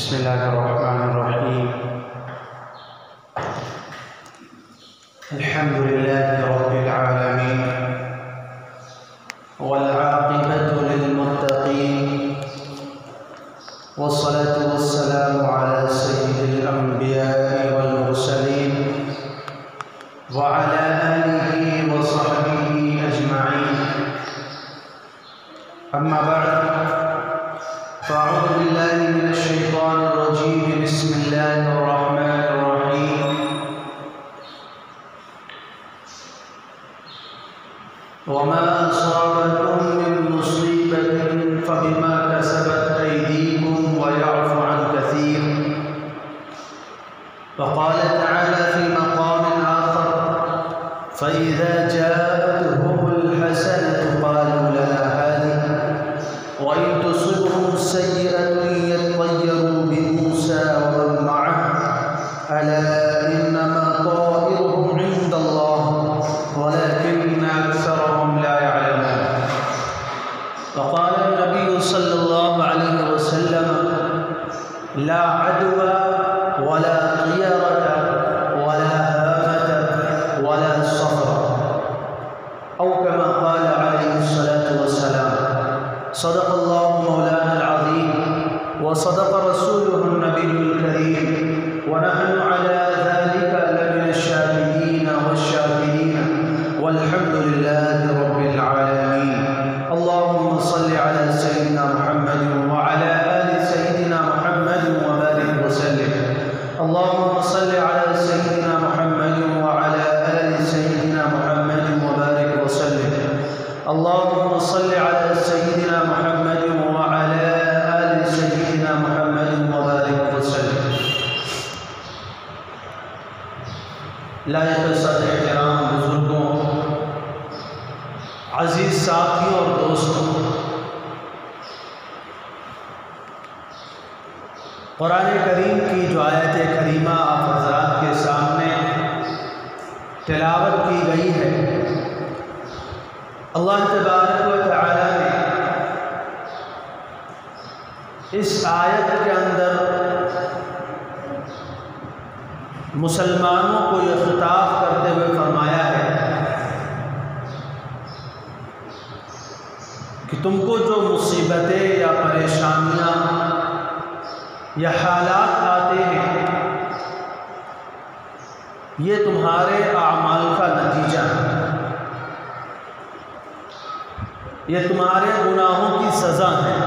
بسم الله الرحمن الرحيم. الحمد لله رب العالمين والعاقبة للمتقين، والصلاة والسلام على سيد الأنبياء والمرسلين وعلى آله وصحبه أجمعين. أما بعد، فأعوذ بالله من الشيطان الرجيم. بسم الله الرحمن الرحيم. وما أصابكم من مصيبة فبما كسبت أيديكم ويعفو عن كثير. وقال تعالى في مقام آخر: فإذا جاءتهم الحسنة قالوا لنا هذه وإن تصبهم سيئة يطيروا بموسى ومن معه ألا إنما طائرهم عند الله ولكن أكثرهم لا يعلمون. وقال النبي صلى الله عليه وسلم: لا عدوى ولا طيرة ولا هامة ولا صفر، أو كما قال عليه الصلاة والسلام. صدق الله مولانا العظيم وصدق رسوله النبي الكريم، ونحن على ذلك لمن الشاهدين والشاكرين، والحمد لله رب العالمين. اللهم صل على سيدنا محمد وعلى آل سيدنا محمد وبارك وسلم. اللهم صل على سيدنا محمد وعلى آل سيدنا محمد وبارك وسلم. اللهم صل على سيدنا محمد وعلى آل سيدنا محمد وبارك وسلم. لائق صدر احترام بزرگوں، عزیز ساتھیوں اور دوستوں، قرآن کریم کی جو آیت کریمہ آپ حضرات کے سامنے تلاوت کی گئی ہے، اللہ تبارک و تعالی نے اس آیت کے اندر مسلمانوں کو یہ خطاب کرتے ہوئے فرمایا ہے کہ تم کو جو مصیبتیں یا پریشانیاں یا حالات آتے ہیں، یہ تمہارے اعمال کا نتیجہ ہے، یہ تمہارے گناہوں کی سزا ہے،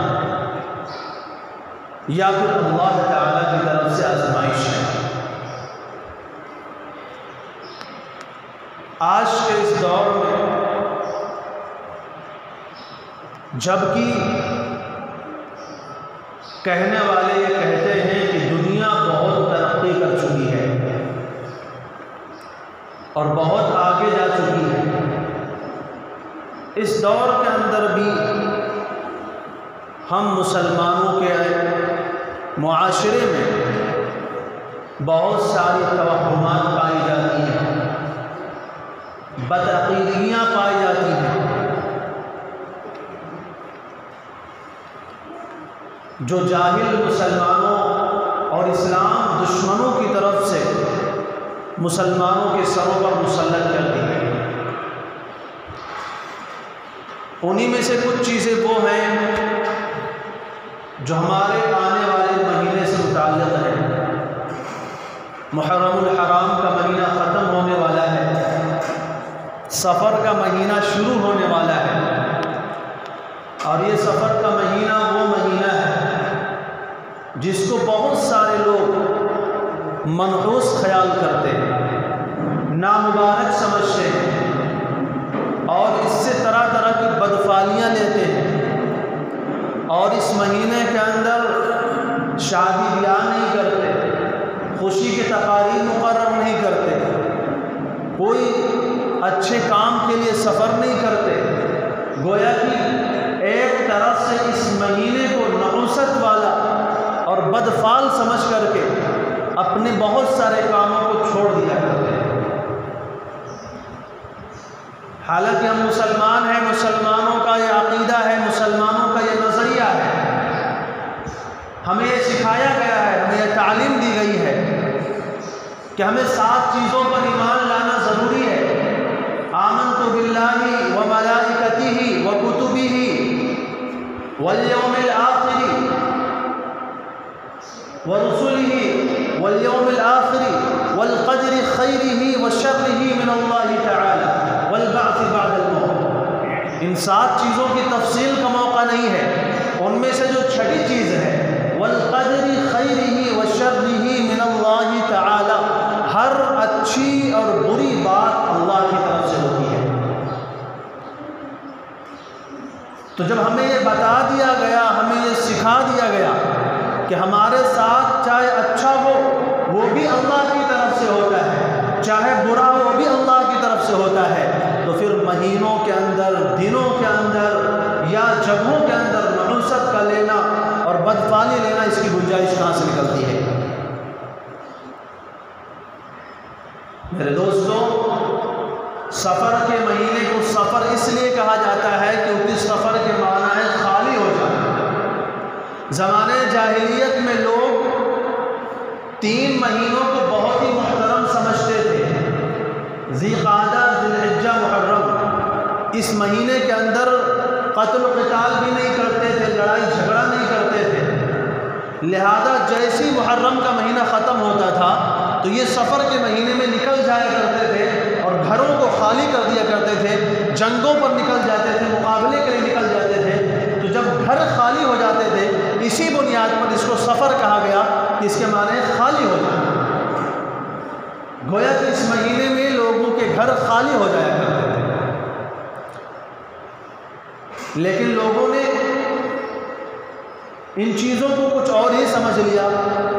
یا پھر اللہ تعالیٰ کی طرف سے آزمائش ہے۔ آج کے اس دور میں جبکہ کہنے والے یہ کہتے ہیں کہ دنیا بہت ترقی کر چکی ہے اور بہت آگے جا چکی ہے، اس دور کے اندر بھی ہم مسلمانوں کے معاشرے میں بہت ساری توہمات پائی جاتی ہیں، بدعقیدگیاں پائی جاتی ہیں، جو جاہل مسلمانوں اور اسلام دشمنوں کی طرف سے مسلمانوں کے سروں پر مسلط کرتی ہیں۔ انہی میں سے کچھ چیزیں وہ ہیں جو ہمارے آنے والے مہینے سے متعلق ہے۔ محرم الحرام کا مہینہ ختم ہونے والا ہے، سفر کا مہینہ شروع ہونے والا ہے، اور یہ سفر کا مہینہ وہ مہینہ ہے جس کو بہت سارے لوگ منحوس خیال کرتے ہیں، نامبارک سمجھتے ہیں، اور اس سے طرح طرح کی بدفعلیاں لیتے ہیں، اور اس مہینے کے اندر شادی بیاہ نہیں کرتے، خوشی کے تقاریب مقرر نہیں کرتے، کوئی اچھے کام کے لیے سفر نہیں کرتے، گویا کہ ایک طرح سے اس مہینے کو نحوست والا اور بدفعل سمجھ کر کے اپنے بہت سارے کاموں کو چھوڑ دیا کرتے ہیں۔ حالانکہ ہم مسلمان ہیں، مسلمانوں کا یہ عقیدہ ہے، مسلمانوں کا یہ نظریہ ہے، ہمیں یہ سکھایا گیا ہے، تعلیم دی گئی ہے کہ ہمیں 7 چیزوں پر ایمان لانا ضروری ہے۔ آمنت باللہ و ملائکتہ و کتبہ والیوم الآخر ورسلہ والیوم الآخر والقدر خیرہ وشرہ من اللہ تعالی والبعث بعد الموت۔ ان 7 چیزوں کی تفصیل کا موقع نہیں ہے، ان میں سے جو چھٹی چیز ہے والقدر خیرہ وشرہ من اللہ تعالی، ہر اچھی اور بری بات اللہ کی طرف سے ہوتی ہے۔ تو جب ہمیں یہ بتا دیا گیا، ہمیں یہ سکھا دیا گیا کہ ہمارے ساتھ چاہے اچھا ہو وہ بھی اللہ کی طرف سے ہوتا ہے، چاہے برا ہو وہ بھی اللہ کی طرف سے ہوتا ہے، تو پھر مہینوں کے اندر، دنوں کے اندر یا جگہوں کے اندر نحوست کا لینا اور بدفعلی لینا، اس کی گنجائش کہاں سے نکلتی ہے؟ میرے دوستو، سفر کے مہینے کو سفر اس لیے کہا جاتا ہے کیونکہ سفر کے معنی ہے خالی ہو جانا۔ زمانے جاہلیت میں لوگ 3 مہینوں کو بہت ہی محترم سمجھتے تھے، ذی قعدہ، ذی الحجہ، محرم۔ اس مہینے کے اندر قتل و قتال بھی نہیں کرتے تھے، لڑائی جھگڑا نہیں کرتے تھے، لہذا جیسی محرم کا مہینہ ختم ہوتا تھا تو یہ سفر کے مہینے میں نکل جایا کرتے تھے اور گھروں کو خالی کر دیا کرتے تھے، جنگوں پر نکل جاتے تھے، مقابلے کے لیے نکل جاتے تھے۔ تو جب گھر خالی ہو جاتے تھے، اسی بنیاد پر اس کو سفر کہا گیا کہ اس کے معنی خالی ہو جانا۔ گویا کہ اس مہینے میں لوگوں کے گھر خالی ہو جایا کرتے تھے، لیکن لوگوں نے ان چیزوں کو کچھ اور ہی سمجھ لیا،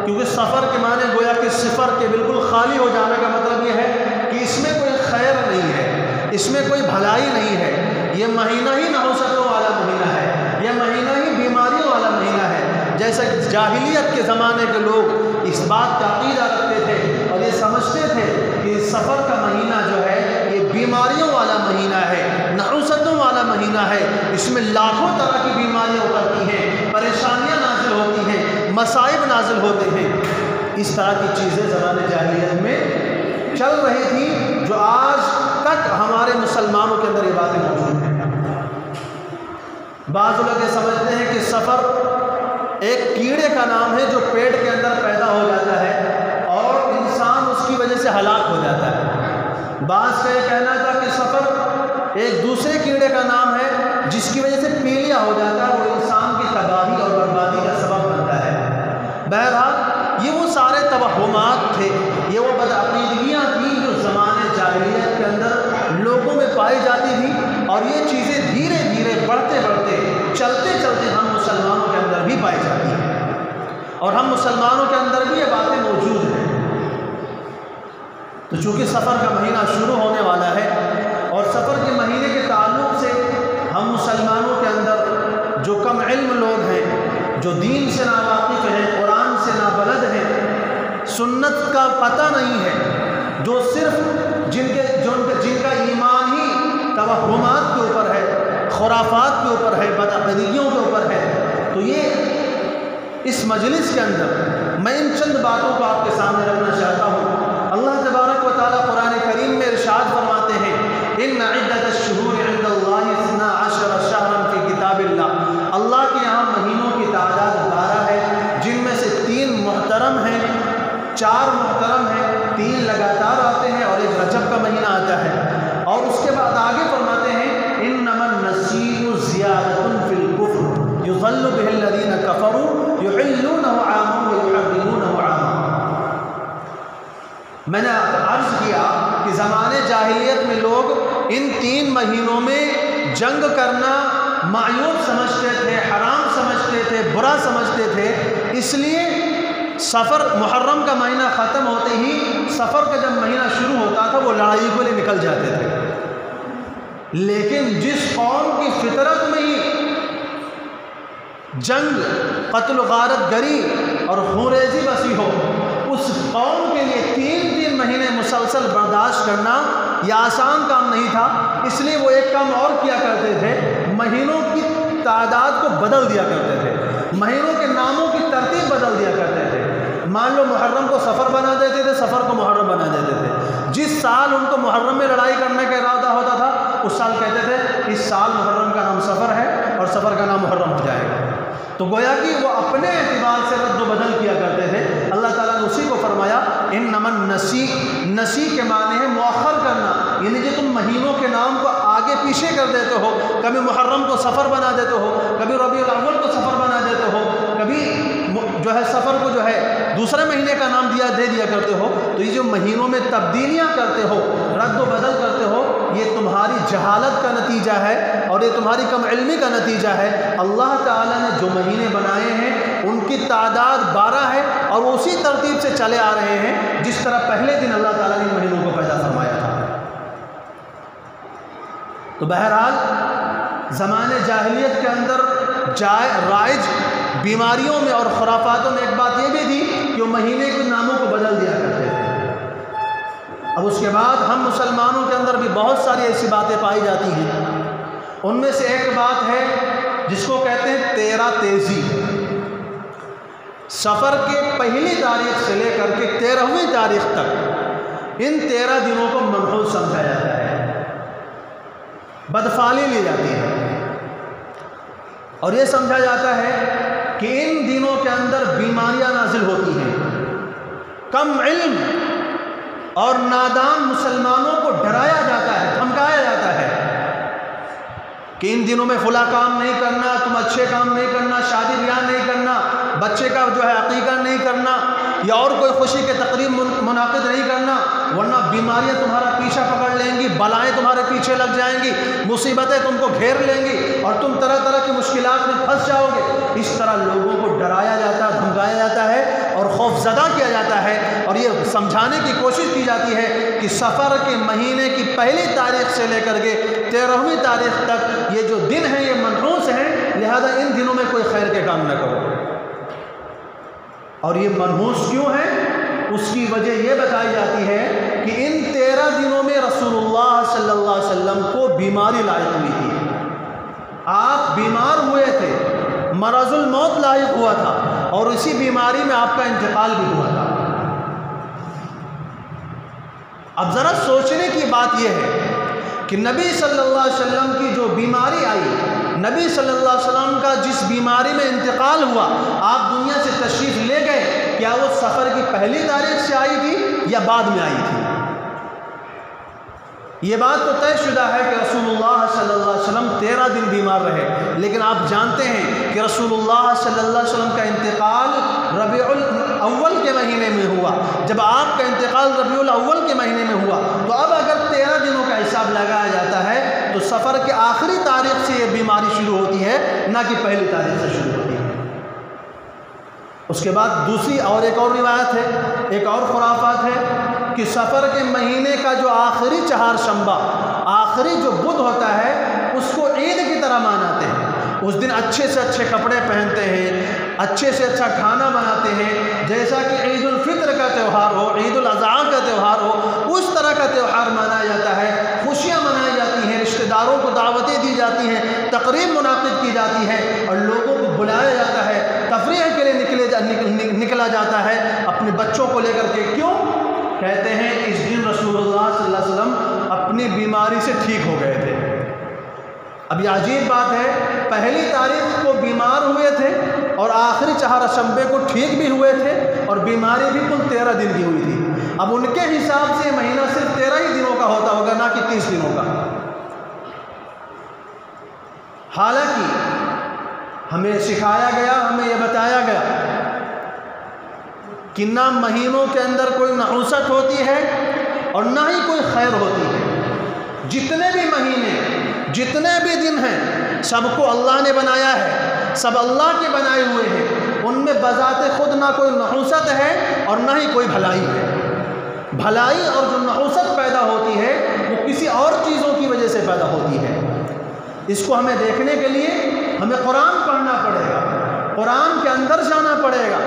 کیونکہ سفر کے معنی گویا کہ صفر کے بالکل خالی ہو جانے کا مطلب یہ ہے کہ اس میں کوئی خیر نہیں ہے، اس میں کوئی بھلائی نہیں ہے، یہ مہینہ ہی نحوستوں والا مہینہ ہے، یہ مہینہ ہی بیماریوں والا مہینہ ہے۔ جیسا جاہلیت کے زمانے کے لوگ اس بات کا عقیدہ رکھتے تھے اور یہ سمجھتے تھے کہ سفر کا مہینہ جو ہے یہ بیماریوں والا مہینہ ہے، نحوستوں والا مہینہ ہے، اس میں لاکھوں طرح کی بیماریاں اترتی ہیں، پریشانیاں نازل ہوتی ہیں، مصائب نازل ہوتے ہیں۔ اس طرح کی چیزیں زمانے جاہلیت میں چل رہی تھی، جو آج تک ہمارے مسلمانوں کے اندر یہ باتیں موجود ہیں۔ بعض لوگ یہ سمجھتے ہیں کہ سفر ایک کیڑے کا نام ہے جو پیٹ کے اندر پیدا ہو جاتا ہے اور انسان اس کی وجہ سے ہلاک ہو جاتا ہے۔ بعض کا یہ کہنا تھا کہ سفر ایک دوسرے کیڑے کا نام ہے جس کی وجہ سے پیلیا ہو جاتا ہے، وہ انسان کی تباہی اور بربادی کا سبب بنتا ہے۔ بہرحال یہ وہ سارے توہمات تھے، یہ وہ بدعقیدگیاں تھیں جو زمانے جاہلیت کے اندر لوگوں میں پائی جاتی تھی، اور یہ چیزیں دھیرے دھیرے بڑھتے بڑھتے چلتے چلتے ہم مسلمانوں کے اندر بھی پائی جاتی ہیں، اور ہم مسلمانوں کے اندر بھی یہ باتیں موجود ہیں۔ تو چونکہ سفر کا مہینہ شروع ہونے والا ہے اور سفر کے مہینے کے تعلق سے ہم مسلمانوں کے اندر جو کم علم لوگ ہیں، جو دین سے ناواقف ہیں، قرآن سے نابلد ہیں، سنت کا پتہ نہیں ہے، جو صرف جن کا ایمان ہی توہمات کے اوپر ہے، خرافات کے اوپر ہے، بدعقیدگیوں کے اوپر ہے، تو یہ اس مجلس کے اندر میں ان چند باتوں کو آپ کے سامنے رکھنا چاہتا ہوں۔ اللہ تبارک و تعالیٰ قرآن کریم میں ارشاد فرماتے ہیں، ان عدت الشہور عند اللہ 12 شہرا فی کتاب اللہ، اللہ کے یہاں مہینوں کی تعداد 12 ہے، جن میں سے 3 محترم ہیں، 4 محترم ہیں، 3 لگاتار آتے ہیں اور 1 رجب کا مہینہ آتا ہے۔ اور اس کے بعد آگے فرماتے ہیں، انما النسیء زیادۃ فی الکفر یضل بہ الذین کفروا یحلونہ عاما ویحرمونہ عاما۔ میں نے عرض کیا کہ زمانے جاہلیت میں لوگ ان 3 مہینوں میں جنگ کرنا معیوب سمجھتے تھے، حرام سمجھتے تھے، برا سمجھتے تھے، اس لیے سفر محرم کا مہینہ ختم ہوتے ہی سفر کا جب مہینہ شروع ہوتا تھا وہ لڑائی کے لیے نکل جاتے تھے۔ لیکن جس قوم کی فطرت میں ہی جنگ، قتل و غارت گری اور خونریزی بسی ہو، اس قوم کے لیے 3 مہینے مسلسل برداشت کرنا یہ آسان کام نہیں تھا۔ اس لیے وہ ایک کام اور کیا کرتے تھے، مہینوں کی تعداد کو بدل دیا کرتے تھے، مہینوں کے ناموں کی ترتیب بدل دیا کرتے تھے، مان لو محرم کو سفر بنا دیتے تھے، سفر کو محرم بنا دیتے تھے۔ جس سال ان کو محرم میں لڑائی کرنے کا ارادہ ہوتا تھا اس سال کہتے تھے اس سال محرم کا نام سفر ہے اور سفر کا نام محرم ہو جائے گا۔ تو گویا کہ وہ اپنے اعتبار سے رد و بدل کیا کرتے تھے۔ اللہ تعالیٰ نے اسی کو فرمایا انما النسی کے معنی ہے مؤخر کرنا، یعنی جو تم مہینوں کے نام کو آگے پیچھے کر دیتے ہو، کبھی محرم کو سفر بنا دیتے ہو، کبھی ربیع الاول کو سفر بنا دیتے ہو، کبھی جو ہے سفر کو جو ہے دوسرے مہینے کا نام دے دیا کرتے ہو، تو یہ جو مہینوں میں تبدیلیاں کرتے ہو، رد و بدل کرتے ہو، یہ تمہاری جہالت کا نتیجہ ہے اور یہ تمہاری کم علمی کا نتیجہ ہے۔ اللہ تعالیٰ نے جو مہینے بنائے ہیں ان کی تعداد 12 ہے اور وہ اسی ترتیب سے چلے آ رہے ہیں جس طرح پہلے دن اللہ تعالیٰ نے مہینوں کو پیدا فرمایا تھا۔ تو بہرحال زمانے جاہلیت کے اندر رائج بیماریوں میں اور خرافاتوں میں ایک بات یہ بھی تھی کہ وہ مہینے کے ناموں کو بدل دیا کرتے تھے۔ اب اس کے بعد ہم مسلمانوں کے اندر بھی بہت ساری ایسی باتیں پائی جاتی ہیں۔ ان میں سے ایک بات ہے جس کو کہتے ہیں 13 تیزی۔ سفر کے پہلی تاریخ سے لے کر کے 13ویں تاریخ تک ان 13 دنوں کو منحوس سمجھا جاتا ہے، بدفعلی لی جاتی ہے، اور یہ سمجھا جاتا ہے کہ ان دنوں کے اندر بیماریاں نازل ہوتی ہیں۔ کم علم اور نادان مسلمانوں کو ڈرایا جاتا ہے، دھمکایا جاتا ہے کہ ان دنوں میں فلاں کام نہیں کرنا، تم اچھے کام نہیں کرنا، شادی بیاہ نہیں کرنا، بچے کا جو ہے عقیقہ نہیں کرنا یا اور کوئی خوشی کے تقریب منعقد نہیں کرنا، ورنہ بیماریاں تمہارا پیچھا پکڑ لیں گی، بلائیں تمہارے پیچھے لگ جائیں گی، مصیبتیں تم کو گھیر لیں گی اور تم طرح طرح کی مشکلات میں پھنس جاؤ گے۔ اس طرح لوگوں کو ڈرایا جاتا ہے، دھمکایا جاتا ہے اور خوف زدہ کیا جاتا ہے، اور یہ سمجھانے کی کوشش کی جاتی ہے کہ سفر کے مہینے کی پہلی تاریخ سے لے کر کے 13ویں تاریخ تک یہ جو دن ہیں یہ منحوس ہیں، لہذا ان دنوں میں کوئی خیر کے کام نہ کرو۔ اور یہ منحوس کیوں ہے؟ اس کی وجہ یہ بتائی جاتی ہے کہ ان 13 دنوں میں رسول اللہ صلی اللہ علیہ وسلم کو بیماری لاحق ہوئی تھی، آپ بیمار ہوئے تھے، مرض الموت لاحق ہوا تھا اور اسی بیماری میں آپ کا انتقال بھی ہوا تھا۔ اب ذرا سوچنے کی بات یہ ہے کہ نبی صلی اللہ علیہ وسلم کی جو بیماری آئی، نبی صلی اللہ علیہ وسلم کا جس بیماری میں انتقال ہوا، آپ دنیا سے تشریف لے گئے، کیا وہ سفر کی پہلی تاریخ سے آئی تھی یا بعد میں آئی تھی؟ یہ بات تو طے شدہ ہے کہ رسول اللہ صلی اللہ علیہ وسلم 13 دن بیمار رہے، لیکن آپ جانتے ہیں کہ رسول اللہ صلی اللہ علیہ وسلم کا انتقال ربیع الاول کے مہینے میں ہوا۔ جب آپ کا انتقال ربیع الاول کے مہینے میں ہوا تو اب اگر 13 دنوں کا حساب لگایا جاتا ہے تو سفر کے آخری تاریخ سے یہ بیماری شروع ہوتی ہے، نہ کہ پہلی تاریخ سے شروع ہوتی ہے۔ اس کے بعد دوسری اور ایک اور روایت ہے، ایک اور خرافات ہے کہ سفر کے مہینے کا جو آخری چہارشنبہ، آخری جو بدھ ہوتا ہے، اس کو عید کی طرح مناتے ہیں۔ اس دن اچھے سے اچھے کپڑے پہنتے ہیں، اچھے سے اچھا کھانا بناتے ہیں، جیسا کہ عید الفطر کا تہوار ہو، عید الاضحیٰ کا تہوار ہو، اس طرح کا تہوار منایا جاتا ہے، خوشیاں منائی جاتی ہیں، رشتہ داروں کو دعوتیں دی جاتی ہیں، تقریب منعقد کی جاتی ہے اور لوگوں کو بلایا جاتا ہے، تفریح کے لیے نکلا جاتا ہے اپنے بچوں کو لے کر کے۔ کیوں؟ کہتے ہیں اس دن رسول اللہ صلی اللہ علیہ وسلم اپنی بیماری سے ٹھیک ہو گئے تھے۔ اب یہ عجیب بات ہے، پہلی تاریخ کو بیمار ہوئے تھے اور آخری چہارشنبے کو ٹھیک بھی ہوئے تھے اور بیماری بھی کل 13 دن کی ہوئی تھی۔ اب ان کے حساب سے مہینہ صرف 13 ہی دنوں کا ہوتا ہوگا، نہ کہ 30 دنوں کا۔ حالانکہ ہمیں سکھایا گیا، ہمیں یہ بتایا گیا کہ نہ مہینوں کے اندر کوئی نحوست ہوتی ہے اور نہ ہی کوئی خیر ہوتی ہے۔ جتنے بھی مہینے، جتنے بھی دن ہیں، سب کو اللہ نے بنایا ہے، سب اللہ کے بنائے ہوئے ہیں، ان میں بذات خود نہ کوئی نحوست ہے اور نہ ہی کوئی بھلائی ہے۔ بھلائی اور جو نحوست پیدا ہوتی ہے وہ کسی اور چیزوں کی وجہ سے پیدا ہوتی ہے۔ اس کو ہمیں دیکھنے کے لیے ہمیں قرآن پڑھنا پڑے گا، قرآن کے اندر جانا پڑے گا،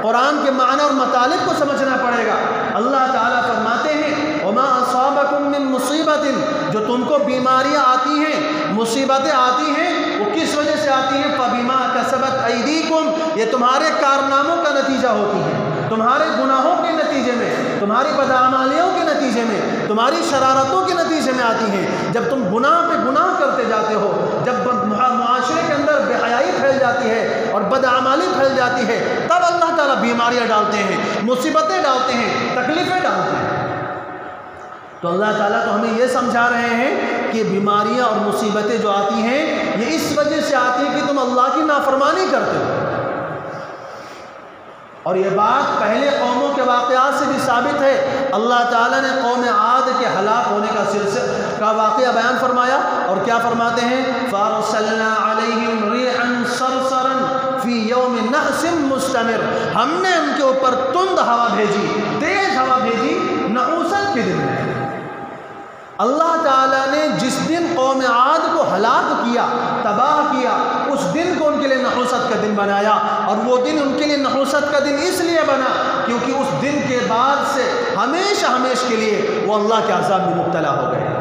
قرآن کے معنی اور مطالب کو سمجھنا پڑے گا۔ اللہ تعالیٰ فرماتے ہیں وَمَا أَصَابَكُم مِّن مُّصِيبَةٍ، جو تم کو بیماریاں آتی ہیں، مصیبتیں آتی ہیں، وہ کس وجہ سے آتی ہیں؟ فَبِمَا كَسَبَتْ أَيْدِيكُمْ، یہ تمہارے کارناموں کا نتیجہ ہوتی ہے۔ تمہارے گناہوں کے نتیجے میں، تمہاری بدعمالیوں کے نتیجے میں، تمہاری شرارتوں کے نتیجے میں آتی ہیں۔ جب تم گناہ پہ گناہ کرتے جاتے ہو، جب معاشرے کے اندر بے حیائی پھیل جاتی ہے اور بدعمالی پھیل جاتی ہے، تب اللہ تعالیٰ بیماریاں ڈالتے ہیں، مصیبتیں ڈالتے ہیں، تکلیفیں ڈالتے ہیں۔ تو اللہ تعالیٰ تو ہمیں یہ سمجھا رہے ہیں کہ بیماریاں اور مصیبتیں جو آتی ہیں یہ اس وجہ سے آتی ہیں کہ تم اللہ کی نافرمانی کرتے ہو۔ اور یہ بات پہلے قوموں کے واقعات سے بھی ثابت ہے۔ اللہ تعالیٰ نے قوم عاد کے ہلاک ہونے کا سلسلہ کا واقعہ بیان فرمایا، اور کیا فرماتے ہیں؟ فَأَرْسَلْنَا عَلَيْهِمْ رِيحًا صَرْصَرًا فِي يَوْمٍ نَحْسٍ مُسْتَمِرٍ، ہم نے ان کے اوپر تند ہوا بھیجی، تیز ہوا بھیجی نحوست کے دن میں۔ اللہ تعالیٰ نے جس دن قوم عاد کو ہلاک کیا، تباہ کیا، اس دن کو ان کے لیے نحوست کا دن بنایا، اور وہ دن ان کے لیے نحوست کا دن اس لیے بنا کیونکہ اس دن کے بعد سے ہمیشہ ہمیشہ کے لیے وہ اللہ کے عذاب میں مبتلا ہو گئے،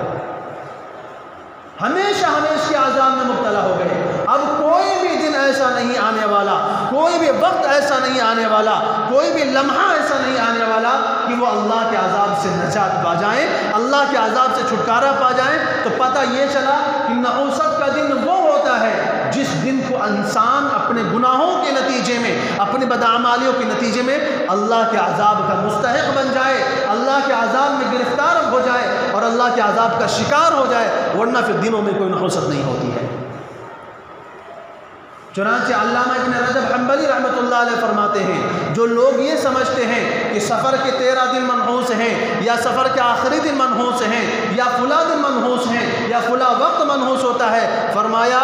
ہمیشہ ہمیشہ کے عذاب میں مبتلا ہو گئے۔ اب کوئی بھی دن ایسا نہیں آنے والا، کوئی بھی وقت ایسا نہیں آنے والا، کوئی بھی لمحہ ایسا نہیں آنے والا کہ وہ اللہ کے عذاب سے نجات پا جائیں، اللہ کے عذاب سے چھٹکارا پا جائیں۔ تو پتہ یہ چلا کہ نحوست کا دن وہ ہوتا ہے جس دن کو انسان اپنے گناہوں کے نتیجے میں، اپنی بدعمالیوں کے نتیجے میں اللہ کے عذاب کا مستحق بن جائے، اللہ کے عذاب میں گرفتار ہو جائے اور اللہ کے عذاب کا شکار ہو جائے، ورنہ پھر دنوں میں کوئی نحوست نہیں ہوتی ہے۔ چنانچہ علامہ ابن رجب حنبلی رحمۃ اللہ علیہ فرماتے ہیں، جو لوگ یہ سمجھتے ہیں کہ سفر کے 13 دن منحوس ہیں، یا سفر کے آخری دن منحوس ہیں، یا فلاں دن منحوس ہیں، یا فلاں وقت منحوس ہوتا ہے، فرمایا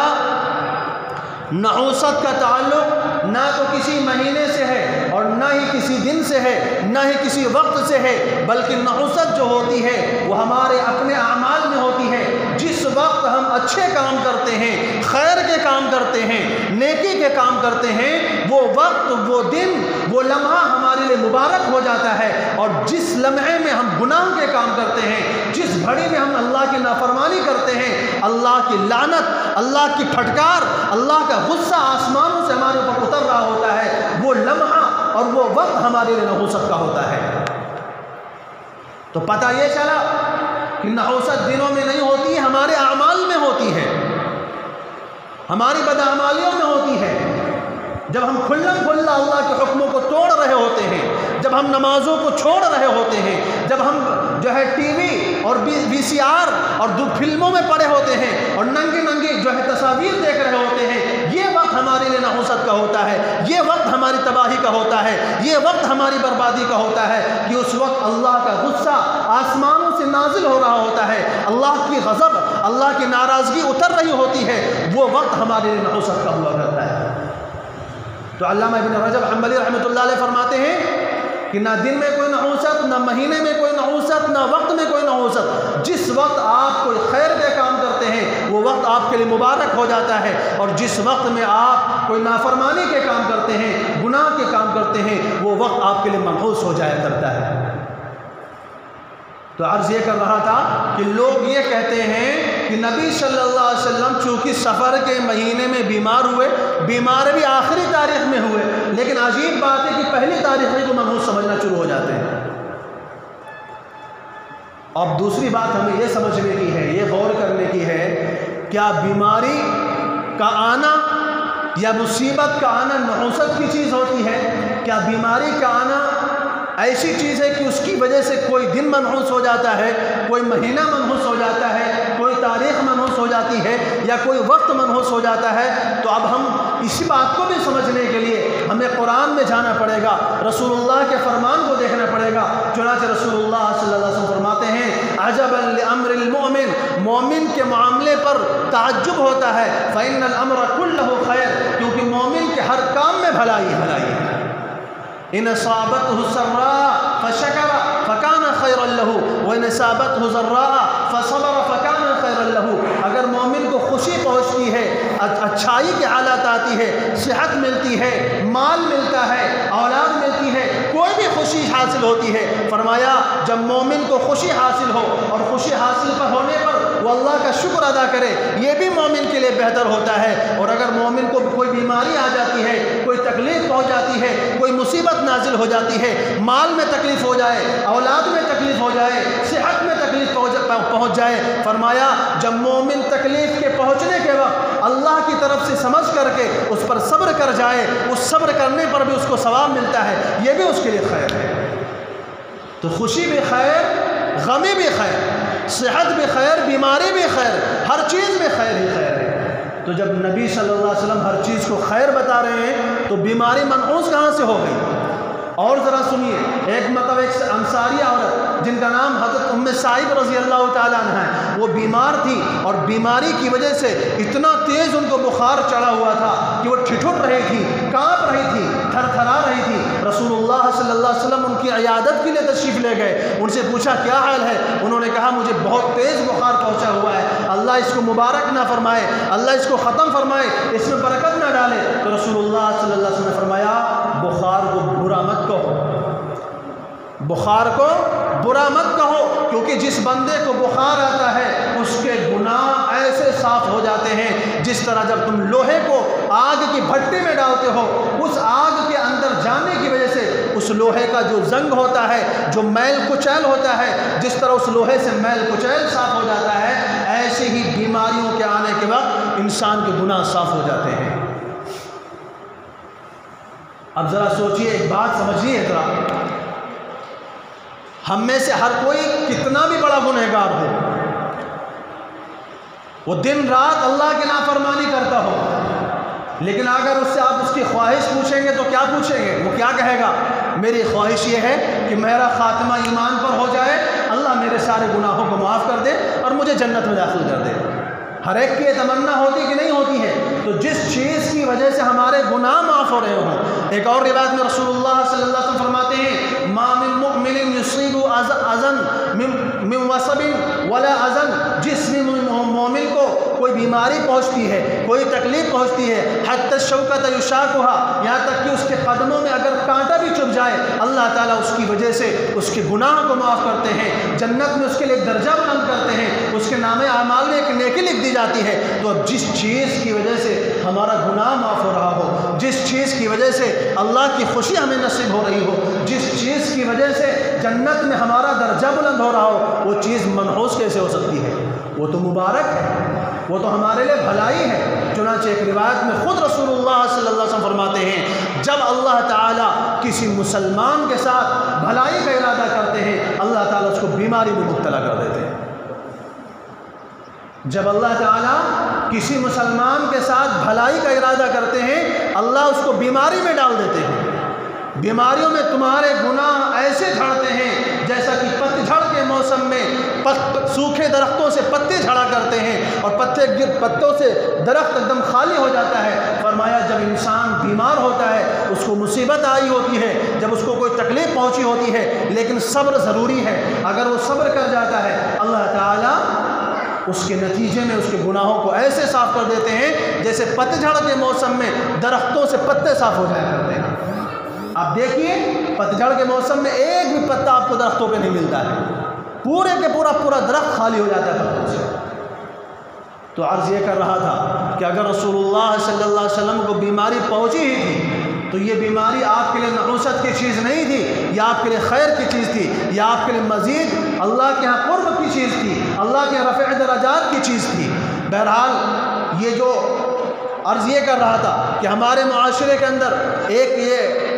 نحوست کا تعلق نہ تو کسی مہینے سے ہے اور نہ ہی کسی دن سے ہے، نہ ہی کسی وقت سے ہے، بلکہ نحوست جو ہوتی ہے وہ ہمارے اپنے اعمال میں ہوتی ہے۔ جس وقت ہم اچھے کام کرتے ہیں، خیر کے کام کرتے ہیں، نیکی کے کام کرتے ہیں، وہ وقت، وہ دن، وہ لمحہ ہمارے لیے مبارک ہو جاتا ہے، اور جس لمحے میں ہم گناہ کے کام کرتے ہیں، جس گھڑی میں ہم اللہ کی نافرمانی کرتے ہیں، اللہ کی لعنت، اللہ کی پھٹکار، اللہ کا غصہ آسمانوں سے ہمارے اوپر اتر رہا ہوتا ہے، وہ لمحہ اور وہ وقت ہمارے لیے نحوست کا ہوتا ہے۔ تو پتہ یہ چلا کہ نحوست دنوں میں نہیں ہوتی ہے، ہمارے اعمال میں ہوتی ہے، ہماری بدعمالیوں میں ہوتی ہے۔ جب ہم کھلم کھلا اللہ کے حکموں کو توڑ رہے ہوتے ہیں، جب ہم نمازوں کو چھوڑ رہے ہوتے ہیں، جب ہم جو ہے ٹی وی اور وی سی آر اور فلموں میں پڑے ہوتے ہیں اور ننگی ننگی جو ہے تصاویر دیکھ رہے ہوتے ہیں، یہ وقت ہمارے لیے نحوست کا ہوتا ہے، یہ وقت ہماری تباہی کا ہوتا ہے، یہ وقت ہماری بربادی کا ہوتا ہے، کہ اس وقت اللہ کا غصہ آسمانوں سے نازل ہو رہا ہوتا ہے، اللہ کی غضب، اللہ کی ناراضگی اتر رہی ہوتی ہے، وہ وقت ہمارے لیے نحوست کا ہوا کرتا ہے۔ تو علامہ ابن رجب حنبلی رحمۃ اللہ علیہ فرماتے ہیں کہ نہ دن میں کوئی نحوست، نہ مہینے میں کوئی نحوست، نہ وقت میں کوئی نحوست۔ جس وقت آپ کوئی خیر کے کام کرتے ہیں وہ وقت آپ کے لیے مبارک ہو جاتا ہے، اور جس وقت میں آپ کوئی نافرمانی کے کام کرتے ہیں، گناہ کے کام کرتے ہیں، وہ وقت آپ کے لیے منحوس ہو جایا کرتا ہے۔ تو عرض یہ کر رہا تھا کہ لوگ یہ کہتے ہیں کہ نبی صلی اللہ علیہ وسلم چونکہ سفر کے مہینے میں بیمار ہوئے، بیمار بھی آخری تاریخ میں ہوئے، لیکن عجیب بات ہے کہ پہلی تاریخ میں کو منحوس سمجھنا شروع ہو جاتے ہیں۔ اب دوسری بات ہمیں یہ سمجھنے کی ہے، یہ غور کرنے کی ہے، کیا بیماری کا آنا یا مصیبت کا آنا نحوست کی چیز ہوتی ہے؟ کیا بیماری کا آنا ایسی چیز ہے کہ اس کی وجہ سے کوئی دن منحوس ہو جاتا ہے، کوئی مہینہ منحوس ہو جاتا ہے، کوئی تاریخ منحوس ہو جاتی ہے، یا کوئی وقت منحوس ہو جاتا ہے؟ تو اب ہم اسی بات کو بھی سمجھنے کے لیے ہمیں قرآن میں جانا پڑے گا، رسول اللہ کے فرمان کو دیکھنا پڑے گا۔ چنانچہ رسول اللہ صلی اللہ علیہ وسلم فرماتے ہیں، عجبا لامر المؤمن، مومن کے معاملے پر تعجب ہوتا ہے، فإن الامر كله خیر، کیونکہ مومن کے ہر کام میں بھلائی بھلائی ہے۔ ان اصابته سراء فشکر فکان خیرا له وان اصابته ضراء فصبر فکان خیرا له، اگر مومن کو خوشی پہنچتی ہے، اچھائی کے حالات آتی ہے، صحت ملتی ہے، مال ملتا ہے، اولاد ملتی ہے، کوئی بھی خوشی حاصل ہوتی ہے، فرمایا جب مومن کو خوشی حاصل ہو اور خوشی حاصل پر ہونے پر وہ اللہ کا شکر ادا کرے، یہ بھی مومن کے لیے بہتر ہوتا ہے۔ اور اگر مومن کو کوئی بیماری آ جاتی ہے، کوئی تکلیف تکلیف پہنچ جاتی ہے، کوئی مصیبت نازل ہو جاتی ہے، مال میں تکلیف ہو جائے، اولاد میں تکلیف ہو جائے، صحت میں تکلیف پہنچ جائے، فرمایا جب مومن تکلیف کے پہنچنے کے وقت اللہ کی طرف سے سمجھ کر کے اس پر صبر کر جائے، اس صبر کرنے پر بھی اس کو ثواب ملتا ہے، یہ بھی اس کے لیے خیر ہے۔ تو خوشی بھی خیر، غمی بھی خیر، صحت بھی خیر، بیماری بھی خیر، ہر چیز میں خیر ہی خیر ہے۔ تو جب نبی صلی اللہ علیہ وسلم ہر چیز کو خیر بتا رہے ہیں تو بیماری منحوس کہاں سے ہو گئی؟ اور ذرا سنیے، ایک انصاری عورت جن کا نام حضرت ام سعید رضی اللہ تعالیٰ عنہ ہے، وہ بیمار تھی اور بیماری کی وجہ سے اتنا تیز ان کو بخار چڑھا ہوا تھا کہ وہ ٹھٹر رہی تھی، کانپ رہی تھی، تھر تھرا رہی تھی۔ رسول اللہ صلی اللہ علیہ وسلم ان کی عیادت کے لیے تشریف لے گئے، ان سے پوچھا کیا حال ہے؟ انہوں نے کہا مجھے بہت تیز بخار پہنچا ہوا ہے، اللہ اس کو مبارک نہ فرمائے، اللہ اس کو ختم فرمائے، اس میں برکت نہ ڈالے۔ تو رسول اللہ صلی اللہ علیہ وسلم نے فرمایا بخار کو برا مت کہو، بخار کو برا مت کہو، کیونکہ جس بندے کو بخار آتا ہے اس کے گناہ ایسے صاف ہو جاتے ہیں جس طرح جب تم لوہے کو آگ کی بھٹی میں ڈالتے ہو، اس آگ کے اندر جانے کی وجہ سے اس لوہے کا جو زنگ ہوتا ہے، جو میل کچیل ہوتا ہے، جس طرح اس لوہے سے میل کچیل صاف ہو جاتا ہے، ایسے ہی بیماریوں کے آنے کے وقت انسان کے گناہ صاف ہو جاتے ہیں۔ اب ذرا سوچئے، ایک بات سمجھیے ذرا، ہم میں سے ہر کوئی کتنا بھی بڑا گنہگار ہو، وہ دن رات اللہ کی نافرمانی کرتا ہو، لیکن اگر اس سے آپ اس کی خواہش پوچھیں گے تو کیا پوچھیں گے؟ وہ کیا کہے گا؟ میری خواہش یہ ہے کہ میرا خاتمہ ایمان پر ہو جائے، اللہ میرے سارے گناہوں کو معاف کر دے اور مجھے جنت میں داخل کر دے۔ ہر ایک کی یہ تمنا ہوتی کہ نہیں ہوتی ہے؟ تو جس چیز کی وجہ سے ہمارے گناہ معاف ہو رہے ہوں، ایک اور روایت میں رسول اللہ صلی اللہ علیہ وسلم فرماتے ہیں ما من مؤمن یصیب اذن من وصب ولا اذن، جس مومن کو کوئی بیماری پہنچتی ہے، کوئی تکلیف پہنچتی ہے، حتی الشوکۃ یشاکھها، یہاں تک کہ اس کے قدموں میں اگر کانٹا بھی چبھ جائے، اللہ تعالیٰ اس کی وجہ سے اس کے گناہ کو معاف کرتے ہیں، جنت میں اس کے لیے ایک درجہ بلند کرتے ہیں، اس کے نام اعمال میں ایک نیکی لکھ دی جاتی ہے۔ تو اب جس چیز کی وجہ سے ہمارا گناہ معاف ہو رہا ہو، جس چیز کی وجہ سے اللہ کی خوشی ہمیں نصیب ہو رہی ہو، جس چیز کی وجہ سے جنت میں ہمارا درجہ بلند ہو رہا ہو، وہ چیز منحوس کیسے ہو سکتی ہے؟ وہ تو مبارک ہے، وہ تو ہمارے لیے بھلائی ہے۔ چنانچہ ایک روایت میں خود رسول اللہ صلی اللہ علیہ وسلم فرماتے ہیں جب اللہ تعالیٰ کسی مسلمان کے ساتھ بھلائی کا ارادہ کرتے ہیں، اللہ تعالیٰ اس کو بیماری میں مبتلا کر دیتے ہیں۔ جب اللہ تعالیٰ کسی مسلمان کے ساتھ بھلائی کا ارادہ کرتے ہیں، اللہ اس کو بیماری میں ڈال دیتے ہیں۔ بیماریوں میں تمہارے گناہ ایسے جھڑتے ہیں جیسا کہ پتجھڑ کے موسم میں سوکھے درختوں سے پتے جھڑا کرتے ہیں اور پتوں سے درخت ایک دم خالی ہو جاتا ہے۔ فرمایا جب انسان بیمار ہوتا ہے، اس کو مصیبت آئی ہوتی ہے، جب اس کو کوئی تکلیف پہنچی ہوتی ہے، لیکن صبر ضروری ہے، اگر وہ صبر کر جاتا ہے اللہ تعالیٰ اس کے نتیجے میں اس کے گناہوں کو ایسے صاف کر دیتے ہیں جیسے پتجھڑ کے موسم میں درختوں سے پتے صاف ہو جایا کرتے ہیں۔ آپ دیکھیے پتجھڑ کے موسم میں ایک بھی پتا آپ کو درختوں پہ نہیں ملتا ہے، پورے کے پورا درخت خالی ہو جاتا ہے پتوں سے۔ تو عرض یہ کر رہا تھا کہ اگر رسول اللہ صلی اللہ علیہ وسلم کو بیماری پہنچی ہی تھی تو یہ بیماری آپ کے لیے نحوست کی چیز نہیں تھی، یا آپ کے لیے خیر کی چیز تھی، یا آپ کے لیے مزید اللہ کے یہاں قرب کی چیز تھی، اللہ کے رفع درجات کی چیز تھی۔ بہرحال یہ جو عرض یہ کر رہا تھا کہ ہمارے معاشرے کے اندر ایک یہ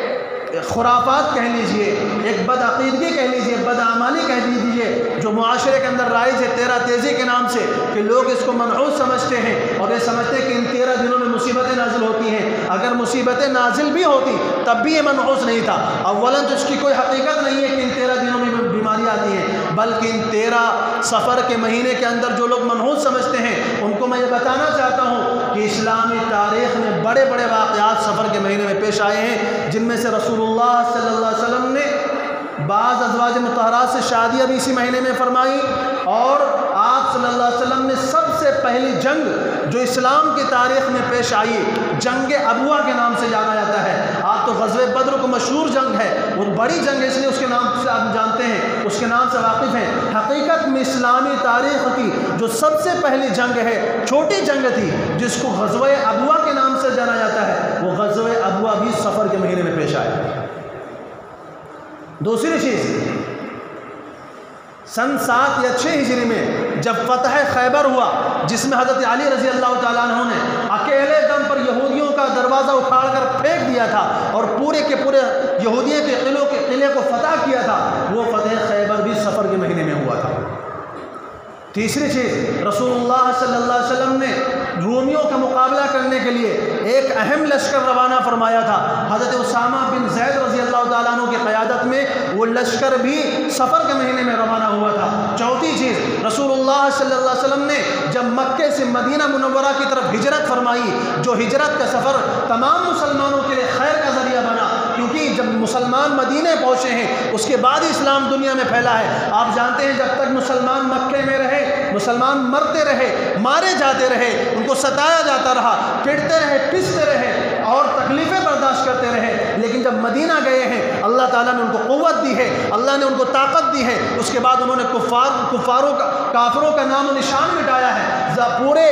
خرافات کہہ لیجئے، ایک بدعقیدگی کہہ لیجئے، بدعمالی کہہ دیجئے جو معاشرے کے اندر رائج ہے 13 تیزی کے نام سے، کہ لوگ اس کو منحوس سمجھتے ہیں اور یہ سمجھتے ہیں کہ ان 13 دنوں میں مصیبتیں نازل ہوتی ہیں۔ اگر مصیبتیں نازل بھی ہوتی تب بھی یہ منحوس نہیں تھا۔ اولاً تو اس کی کوئی حقیقت نہیں ہے کہ ان 13 دنوں میں بیماری آتی ہے، بلکہ ان 13 سفر کے مہینے کے اندر جو لوگ منحوس سمجھتے ہیں ان کو میں یہ بتانا چاہتا ہوں کہ اسلامی تاریخ میں بڑے بڑے واقعات سفر کے مہینے میں پیش آئے ہیں، جن میں سے رسول اللہ صلی اللہ علیہ وسلم نے بعض ازواج مطہرات سے شادیاں بھی اسی مہینے میں فرمائی، اور آپ صلی اللہ علیہ وسلم نے سب سے پہلی جنگ جو اسلام کی تاریخ میں پیش آئی، جنگ ابوا کے نام سے جانا جاتا ہے۔ آپ تو غزوہ بدر کو مشہور جنگ ہے، وہ بڑی جنگ ہے، اس لیے اس کے نام سے آپ جانتے ہیں، اس کے نام سے واقف ہیں۔ حقیقت میں اسلامی تاریخ کی جو سب سے پہلی جنگ ہے، چھوٹی جنگ تھی جس کو غزوہ ابوا کے نام سے جانا جاتا ہے، وہ غزوہ ابوا بھی صفر کے مہینے میں پیش آیا۔ دوسری چیز، سن 7 یا 6 ہجری میں جب فتح خیبر ہوا، جس میں حضرت علی رضی اللہ تعالیٰ عنہ نے اکیلے دم پر یہودیوں کا دروازہ اکھاڑ کر پھینک دیا تھا اور پورے کے پورے یہودیوں کے قلعے کو فتح کیا تھا، وہ فتح خیبر بھی صفر کے مہینے میں ہوا تھا۔ تیسری چیز، رسول اللہ صلی اللہ علیہ وسلم نے رومیوں کا مقابلہ کرنے کے لیے ایک اہم لشکر روانہ فرمایا تھا، حضرت اسامہ بن زید رضی اللہ تعالیٰ عنہ کی قیادت میں وہ لشکر بھی صفر کے مہینے میں روانہ ہوا تھا۔ چوتھی چیز، رسول اللہ صلی اللہ علیہ وسلم نے جب مکے سے مدینہ منورہ کی طرف ہجرت فرمائی، جو ہجرت کا سفر تمام مسلمانوں کے لیے خیر کا ذریعہ بنا، کیونکہ جب مسلمان مدینے پہنچے ہیں اس کے بعد ہی اسلام دنیا میں پھیلا ہے۔ آپ جانتے ہیں جب تک مسلمان مکے میں رہے، مسلمان مرتے رہے، مارے جاتے رہے، ان کو ستایا جاتا رہا، پٹتے رہے، پستے رہے اور تکلیفیں برداشت کرتے رہے، لیکن جب مدینہ گئے ہیں اللہ تعالیٰ نے ان کو قوت دی ہے، اللہ نے ان کو طاقت دی ہے، اس کے بعد انہوں نے کافروں کا نام و نشان مٹایا ہے، پورے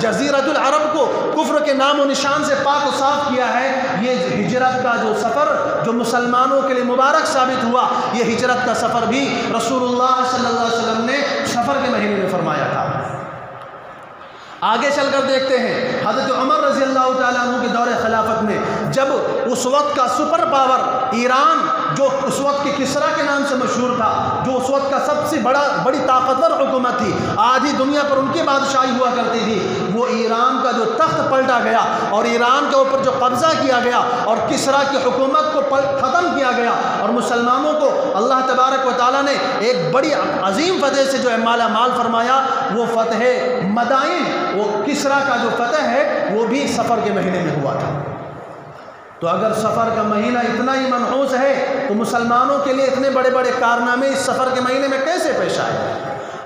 جزیرۃ العرب کو کفر کے نام و نشان سے پاک و صاف کیا ہے۔ یہ ہجرت کا جو سفر جو مسلمانوں کے لیے مبارک ثابت ہوا، یہ ہجرت کا سفر بھی رسول اللہ صلی اللہ علیہ وسلم نے سفر کے مہینے میں فرمایا تھا۔ آگے چل کر دیکھتے ہیں حضرت عمر رضی اللہ تعالیٰ عنہ کے دور خلافت میں، جب اس وقت کا سپر پاور ایران، جو اس وقت کے کسرا کے نام سے مشہور تھا، جو اس وقت کا سب سے بڑی طاقتور حکومت تھی، آدھی دنیا پر ان کی بادشاہی ہوا کرتی تھی، وہ ایران کا جو تخت پلٹا گیا اور ایران کے اوپر جو قبضہ کیا گیا اور کسرا کی حکومت کو ختم کیا گیا اور مسلمانوں کو اللہ تبارک و تعالیٰ نے ایک بڑی عظیم فتح سے جو ہے مالا مال فرمایا، وہ فتح مدائن، وہ کسرا کا جو فتح ہے وہ بھی صفر کے مہینے میں ہوا تھا۔ تو اگر صفر کا مہینہ اتنا ہی منحوس ہے تو مسلمانوں کے لیے اتنے بڑے بڑے کارنامے اس صفر کے مہینے میں کیسے پیش آئے؟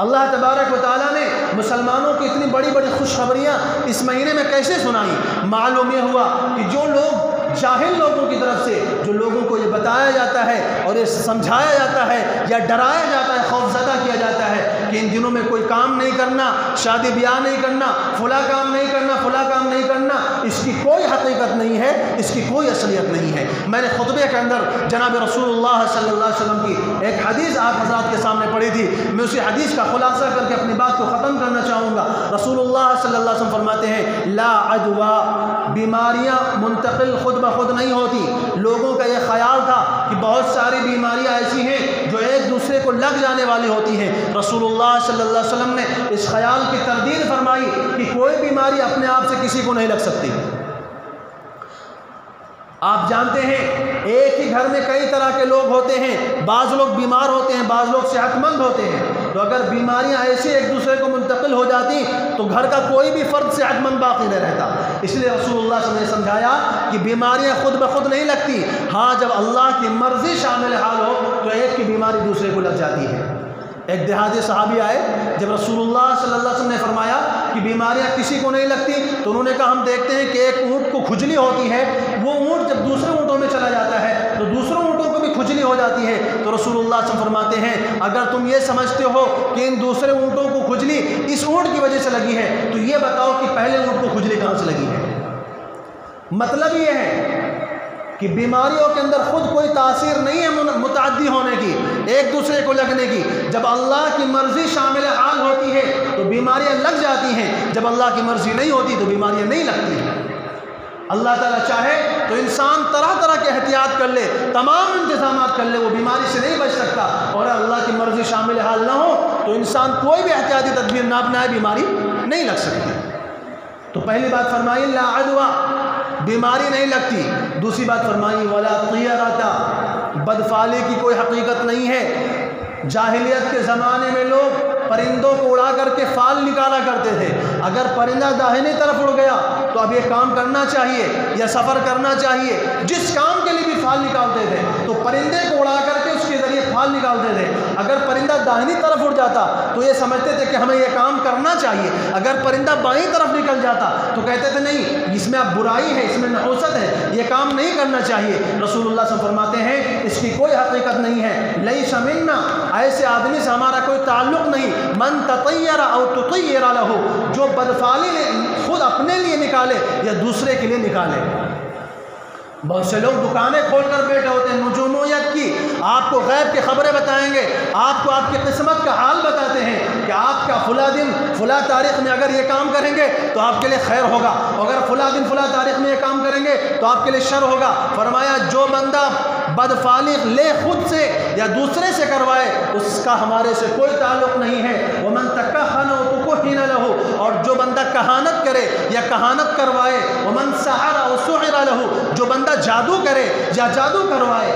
اللہ تبارک و تعالیٰ نے مسلمانوں کی اتنی بڑی بڑی خوشخبریاں اس مہینے میں کیسے سنائیں؟ معلوم یہ ہوا کہ جو لوگ جاہل لوگوں کی طرف سے جو لوگوں کو یہ بتایا جاتا ہے اور یہ سمجھایا جاتا ہے یا ڈرایا جاتا ہے، خوفزدہ کیا جاتا ہے کہ ان دنوں میں کوئی کام نہیں کرنا، شادی بیاہ نہیں کرنا، فلاں کام نہیں کرنا، فلاں کام نہیں کرنا، اس کی کوئی حقیقت نہیں ہے، اس کی کوئی اصلیت نہیں ہے۔ میں نے خطبے کے اندر جناب رسول اللہ صلی اللہ علیہ وسلم کی ایک حدیث آپ حضرات کے سامنے پڑھی تھی، میں اسی حدیث کا خلاصہ کر کے اپنی بات کو ختم کرنا چاہوں گا۔ رسول اللہ صلی اللہ علیہ وسلم فرماتے ہیں لا عدوا، بیماریاں منتقل خود بخود نہیں ہوتی۔ لوگوں کا یہ خیال تھا کہ بہت ساری بیماریاں ایسی ہیں جو ایک دوسرے کو لگ جانے والی ہوتی ہیں، رسول اللہ صلی اللہ علیہ وسلم نے اس خیال کی تردید فرمائی کہ کوئی بیماری اپنے آپ سے کسی کو نہیں لگ سکتی۔ آپ جانتے ہیں ایک ہی گھر میں کئی طرح کے لوگ ہوتے ہیں، بعض لوگ بیمار ہوتے ہیں، بعض لوگ صحت مند ہوتے ہیں، تو اگر بیماریاں ایسی ایک دوسرے کو منتقل ہو جاتی تو گھر کا کوئی بھی فرد صحت مند باقی نہیں رہتا۔ اس لیے رسول اللہ صلی اللہ علیہ وسلم نے سمجھایا کہ بیماریاں خود بخود نہیں لگتی، ہاں جب اللہ کی مرضی شامل حال ہو تو ایک کی بیماری دوسرے کو لگ جاتی ہے۔ ایک دیہاتی صحابی آئے، جب رسول اللہ صلی اللہ علیہ وسلم نے فرمایا کہ بیماریاں کسی کو نہیں لگتی تو انہوں نے کہا ہم دیکھتے ہیں کہ ایک اونٹ کو کھجلی ہوتی ہے، وہ اونٹ جب دوسرے اونٹوں میں چلا جاتا ہے تو دوسروں اونٹوں کو بھی کھجلی ہو جاتی ہے، تو رسول اللہ صلی اللہ علیہ وسلم فرماتے ہیں اگر تم یہ سمجھتے ہو کہ ان دوسرے اونٹوں کو کھجلی اس اونٹ کی وجہ سے لگی ہے تو یہ بتاؤ کہ پہلے اونٹ کو کھجلی کہاں سے لگی ہے۔ مطلب یہ ہے کہ بیماریوں کے اندر خود کوئی تاثیر نہیں ہے متعدی ہونے کی، ایک دوسرے کو لگنے کی۔ جب اللہ کی مرضی شامل حال ہوتی ہے تو بیماریاں لگ جاتی ہیں، جب اللہ کی مرضی نہیں ہوتی تو بیماریاں نہیں لگتی۔ اللہ تعالیٰ چاہے تو انسان طرح طرح کے احتیاط کر لے، تمام انتظامات کر لے، وہ بیماری سے نہیں بچ سکتا، اور اللہ کی مرضی شامل حال نہ ہو تو انسان کوئی بھی احتیاطی تدبیر نہ اپنائے، بیماری نہیں لگ سکتی۔ تو پہلی بات فرمائی لا عدوہ، بیماری نہیں لگتی۔ دوسری بات فرمائی ولا طیرۃ، بدفعلی کی کوئی حقیقت نہیں ہے۔ جاہلیت کے زمانے میں لوگ پرندوں کو اڑا کر کے فال نکالا کرتے تھے، اگر پرندہ داہنی طرف اڑ گیا تو اب یہ کام کرنا چاہیے یا سفر کرنا چاہیے، جس کام کے لیے بھی فال نکالتے تھے تو پرندے کو اڑا کر کے اس کے ذریعے پھال نکالتے تھے. اگر پرندہ داہنی طرف اڑ جاتا تو یہ سمجھتے تھے کہ ہمیں یہ کام کرنا چاہیے. اگر پرندہ بائیں طرف نکل جاتا تو کہتے تھے نہیں، اس میں اب برائی ہے، اس میں نحوست ہے، یہ کام نہیں کرنا چاہیے. رسول اللہ صلی اللہ علیہ وسلم فرماتے ہیں اس کی کوئی حقیقت نہیں ہے. لیس منا، ایسے آدمی سے ہمارا کوئی تعلق نہیں. من تطیر او تطیر لہ، جو بدفعلی خود اپنے لیے نکالے یا دوسرے کے لیے نکالے. بہت سے لوگ دکانیں کھول کر بیٹھے ہوتے ہیں نجومیت کی، آپ کو غیب کی خبریں بتائیں گے، آپ کو آپ کی قسمت کا حال بتاتے ہیں کہ آپ کا فلاں دن فلاں تاریخ میں اگر یہ کام کریں گے تو آپ کے لیے خیر ہوگا، اگر فلاں دن فلاں تاریخ میں یہ کام کریں گے تو آپ کے لیے شر ہوگا. فرمایا جو بندہ بدفعلی لے خود سے یا دوسرے سے کروائے اس کا ہمارے سے کوئی تعلق نہیں ہے. ومن تکہن تکہن لہ، اور جو بندہ کہانت کرے یا کہانت کروائے. ومن سحر او سحر لہ، جو بندہ جادو کرے یا جادو کروائے.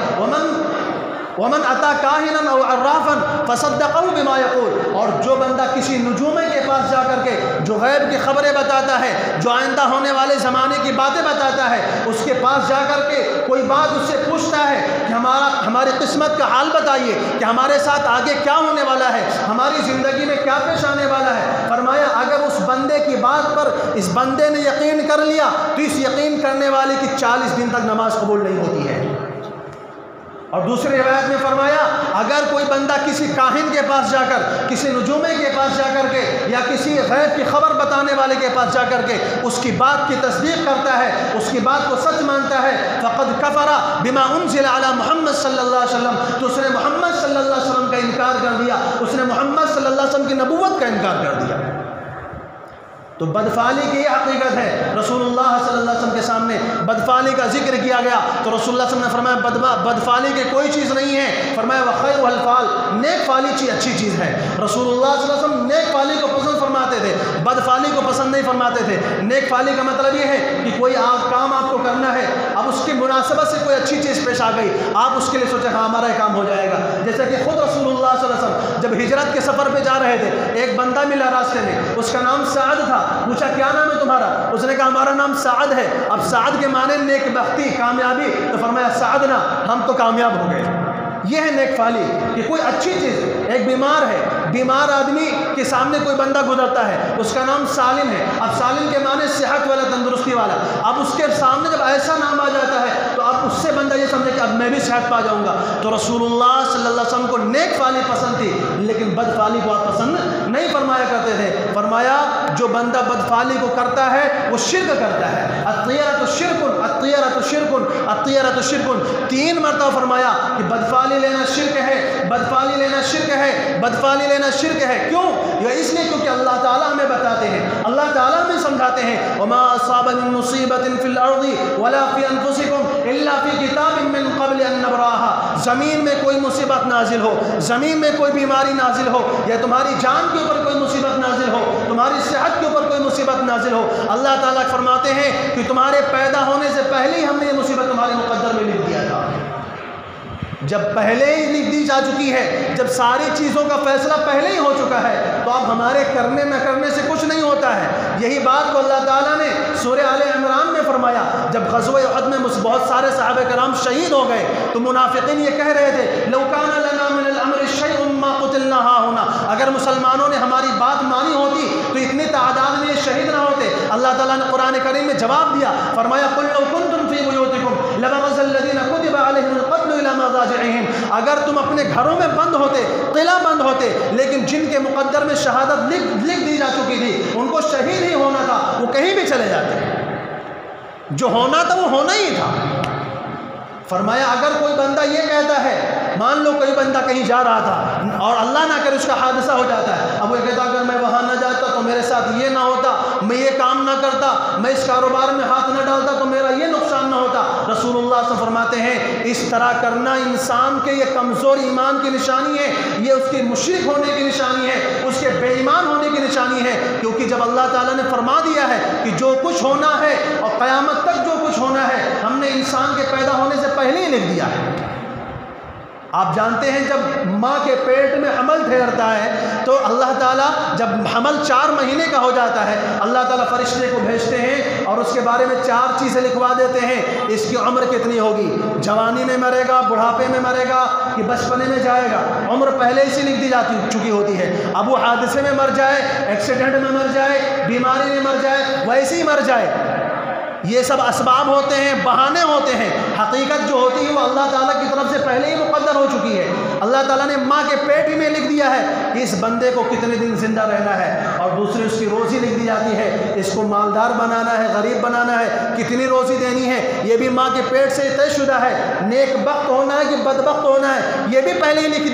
ومن اتا کاہنا او عرافا فصدقه بما یقول، اور جو بندہ کسی نجومے کے پاس جا کر کے جو غیب کی خبریں بتاتا ہے، جو آئندہ ہونے والے زمانے کی باتیں بتاتا ہے، اس کے پاس جا کر کے کوئی بات اس سے پوچھتا ہے کہ ہماری قسمت کا حال بتائیے کہ ہمارے ساتھ آگے کیا ہونے والا ہے، ہماری زندگی میں کیا پیش آنے والا ہے. فرمایا اگر اس بندے کی بات پر اس بندے نے یقین کر لیا تو اس یقین کرنے والے کی 40 دن تک نماز قبول نہیں ہوتی ہے. اور دوسری روایت میں فرمایا اگر کوئی بندہ کسی کاہن کے پاس جا کر، کسی نجومے کے پاس جا کر کے یا کسی غیب کی خبر بتانے والے کے پاس جا کر کے اس کی بات کی تصدیق کرتا ہے، اس کی بات کو سچ مانتا ہے، فقد کفر بما انزل علی محمد صلی اللہ علیہ وسلم، تو اس نے محمد صلی اللہ علیہ وسلم کا انکار کر دیا، اس نے محمد صلی اللہ علیہ وسلم کی نبوت کا انکار کر دیا. تو بدفعلی کی یہ حقیقت ہے. رسول اللہ صلی اللہ علیہ وسلم کے سامنے بدفعلی کا ذکر کیا گیا تو رسول اللہ صلی اللہ علیہ وسلم نے فرمایا بدفعلی کی کوئی چیز نہیں ہے. فرمایا وخیر الفعل، نیک فعلی چیز اچھی چیز ہے. رسول اللہ صلی اللہ علیہ وسلم نیک فعلی کو پسند فرماتے تھے، بدفعلی کو پسند نہیں فرماتے تھے. نیک فعلی کا مطلب یہ ہے کہ کوئی کام آپ کو کرنا ہے، اب اس کی مناسبت سے کوئی اچھی چیز پیش آ گئی، آپ اس کے لیے سوچیں ہاں ہمارا یہ کام ہو جائے گا. جیسے کہ خود رسول اللہ صلی اللہ علیہ وسلم جب ہجرت کے سفر پہ جا رہے تھے، ایک بندہ ملا راستے میں، اس کا نام سعد تھا. پوچھا کیا نام ہے تمہارا؟ اس نے کہا ہمارا نام سعد ہے. اب سعد کے معنی نیک بختی، کامیابی، تو فرمایا سعدنا، ہم تو کامیاب ہو گئے. یہ ہے نیک فعلی کہ کوئی اچھی چیز. ایک بیمار ہے، بیمار آدمی کے سامنے کوئی بندہ گزرتا ہے، اس کا نام سالم ہے. اب سالم کے معنی صحت والا، تندرستی والا. اب اس کے سامنے جب ایسا نام آ جاتا ہے تو اب اس سے بندہ یہ سمجھے کہ اب میں بھی صحت پا جاؤں گا. تو رسول اللہ صلی اللہ علیہ وسلم کو نیک فعلی پسند تھی لیکن بد فعلی کو آپ پسند نہیں فرمایا کرتے تھے. فرمایا جو بندہ بد فعلی کو کرتا ہے وہ شرک کرتا ہے. الطیرۃ شرک، الطیرۃ شرک، الطیرۃ شرک. 3 مرتبہ فرمایا کہ بد فعلی لینا شرک ہے، بد فعلی لینا شرک ہے، بد فعلی لینا شرک ہے. کیوں؟ یہ اس لیے کیونکہ اللہ تعالیٰ ہمیں بتاتے ہیں، اللہ تعالیٰ ہمیں سمجھاتے ہیں وما اصاب من مصیبت فی الارض ولا فی انفسکم الا فی کتاب من قبل ان نبراها. زمین میں کوئی مصیبت نازل ہو، زمین میں کوئی بیماری نازل ہو، یا تمہاری جان کے اوپر کوئی مصیبت نازل ہو، تمہاری صحت کے اوپر کوئی مصیبت نازل ہو، اللہ تعالیٰ فرماتے ہیں کہ تمہارے پیدا ہونے سے پہلے ہی ہم نے یہ مصیبت تمہارے مقدر میں لکھ دیا تھا. جب پہلے ہی لکھ دی جا چکی ہے، جب ساری چیزوں کا فیصلہ پہلے ہی ہو چکا ہے تو اب ہمارے کرنے نہ کرنے سے کچھ نہیں ہوتا ہے. یہی بات کو اللہ تعالیٰ نے سورہ آل عمران میں فرمایا. جب غزوہ احد میں بہت سارے صحابہ کرام شہید ہو گئے تو منافقین یہ کہہ رہے تھے لو کان لنا من الامر شیء ما قتلنا هاهنا، اگر مسلمانوں نے ہماری بات مانی ہوتی تو اتنی تعداد میں یہ شہید نہ ہوتے. اللہ تعالیٰ نے قرآن کریم میں جواب دیا، فرمایا قل لو کنتم فی بیوتکم لبرز الذین کتب علیہم القتل الی مضاجعہم. اگر تم اپنے گھروں میں بند ہوتے، قلعہ بند ہوتے، لیکن جن کے مقدر میں شہادت لکھ دی جا چکی تھی، ان کو شہید ہی ہونا تھا، وہ کہیں بھی چلے جاتے. جو ہونا تھا وہ ہونا ہی تھا. فرمایا اگر کوئی بندہ یہ کہتا ہے، مان لو کوئی بندہ کہیں جا رہا تھا اور اللہ نہ کرے اس کا حادثہ ہو جاتا ہے، اب وہ کہتا اگر میں وہاں نہ جاتا تو میرے ساتھ یہ نہ ہوتا، میں یہ کام نہ کرتا، میں اس کاروبار میں ہاتھ نہ ڈالتا تو میرا یہ نقصان نہ ہوتا. رسول اللہ صلی اللہ علیہ وسلم فرماتے ہیں اس طرح کرنا انسان کے یہ کمزور ایمان کی نشانی ہے، یہ اس کے مشرک ہونے کی نشانی ہے، اس کے بے ایمان ہونے کی نشانی ہے. کیونکہ جب اللہ تعالیٰ نے فرما دیا ہے کہ جو کچھ ہونا ہے اور قیامت تک جو کچھ ہونا ہے ہم نے انسان کے پیدا ہونے سے پہلے ہی لکھ دیا ہے. آپ جانتے ہیں جب ماں کے پیٹ میں حمل ٹھہرتا ہے تو اللہ تعالیٰ جب حمل 4 مہینے کا ہو جاتا ہے اللہ تعالیٰ فرشتے کو بھیجتے ہیں اور اس کے بارے میں 4 چیزیں لکھوا دیتے ہیں. اس کی عمر کتنی ہوگی, جوانی میں مرے گا, بڑھاپے میں مرے گا کہ بچپنے میں جائے گا. عمر پہلے ہی سے لکھ دی جاتی چکی ہوتی ہے. اب وہ حادثے میں مر جائے, ایکسیڈنٹ میں مر جائے, بیماری میں مر جائے, ویسے ہی مر جائے. یہ سب اسباب ہوتے ہیں, بہانے ہوتے ہیں. حقیقت جو ہوتی ہے وہ اللہ تعالیٰ کی طرف سے پہلے ہی مقدر ہو چکی ہے. اللہ تعالیٰ نے ماں کے پیٹ میں لکھ دیا ہے کہ اس بندے کو کتنے دن زندہ رہنا ہے, اور دوسری اس کی روزی لکھ دی جاتی ہے, اس کو مالدار بنانا ہے, غریب بنانا ہے, کتنی روزی دینی ہے, یہ بھی ماں کے پیٹ سے طے شدہ ہے. نیک بخت ہونا ہے کہ بدبخت ہونا ہے یہ بھی پہلے ہی لکھ